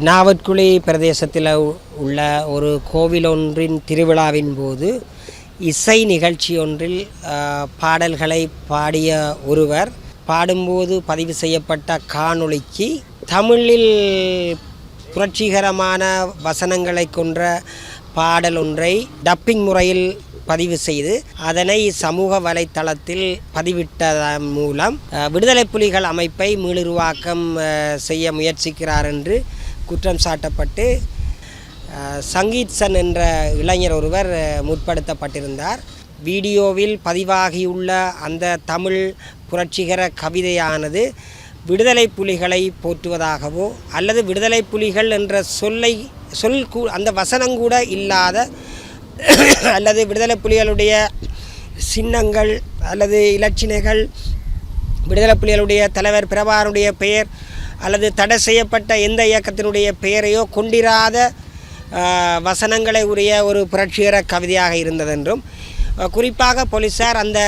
நாவற்குழி பிரதேசத்தில் உள்ள ஒரு கோவில் ஒன்றின் திருவிழாவின் போது இசை நிகழ்ச்சி ஒன்றில் பாடல்களை பாடிய ஒருவர் பாடும்போது பதிவு செய்யப்பட்ட காணொளிக்கு தமிழில் புரட்சிகரமான வசனங்களை கொன்ற பாடல் ஒன்றை டப்பிங் முறையில் பதிவு செய்து அதனை சமூக வலைத்தளத்தில் பதிவிட்டதன் மூலம் விடுதலை புலிகள் அமைப்பை மீளுருவாக்கம் செய்ய முயற்சிக்கிறார் என்று குற்றம் சாட்டப்பட்டு சங்கீத்சன் என்ற இளைஞர் ஒருவர் முற்படுத்தப்பட்டிருந்தார். வீடியோவில் பதிவாகியுள்ள அந்த தமிழ் புரட்சிகர கவிதையானது விடுதலை புலிகளை போற்றுவதாகவோ அல்லது விடுதலை புலிகள் என்ற அந்த வசனங்கூட இல்லாத அல்லது விடுதலை புலிகளுடைய சின்னங்கள் அல்லது இலச்சினைகள், விடுதலை புலிகளுடைய தலைவர் பிரபாகரனுடைய பெயர் அல்லது தடை செய்யப்பட்ட எந்த இயக்கத்தினுடைய பெயரையோ கொண்டிராத வசனங்களை உரிய ஒரு புரட்சிகர கவிதையாக இருந்ததென்றும், குறிப்பாக போலீசார் அந்த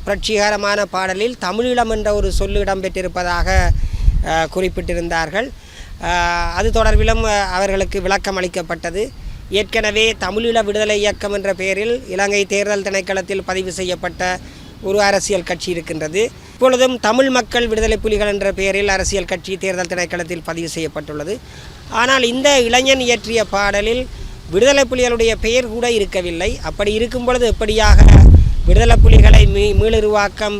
புரட்சிகரமான பாடலில் தமிழீழம் என்ற ஒரு சொல்லு இடம்பெற்றிருப்பதாக குறிப்பிட்டிருந்தார்கள். அது தொடர்பிலும் அவர்களுக்கு விளக்கம் அளிக்கப்பட்டது. ஏற்கனவே தமிழீழ விடுதலை இயக்கம் என்ற பெயரில் இலங்கை தேர்தல் திணைக்களத்தில் பதிவு செய்யப்பட்ட ஒரு அரசியல் கட்சி இருக்கின்றது. இப்பொழுதும் தமிழ் மக்கள் விடுதலை புலிகள் என்ற பெயரில் அரசியல் கட்சி தேர்தல் திணைக்களத்தில் பதிவு செய்யப்பட்டுள்ளது. ஆனால் இந்த இளைஞன் இயற்றிய பாடலில் விடுதலை புலிகளுடைய பெயர் கூட இருக்கவில்லை. அப்படி இருக்கும் பொழுது எப்படியாக விடுதலை புலிகளை மீளுருவாக்கம்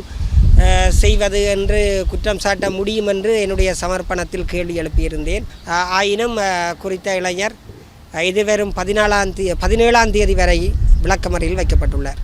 செய்வது என்று குற்றம் சாட்ட முடியும் என்று என்னுடைய சமர்ப்பணத்தில் கேள்வி எழுப்பியிருந்தேன். ஆயினும் குறித்த இளைஞர் இதுவரும் 17ஆம் தேதி வரை விளக்கமறையில் வைக்கப்பட்டுள்ளார்.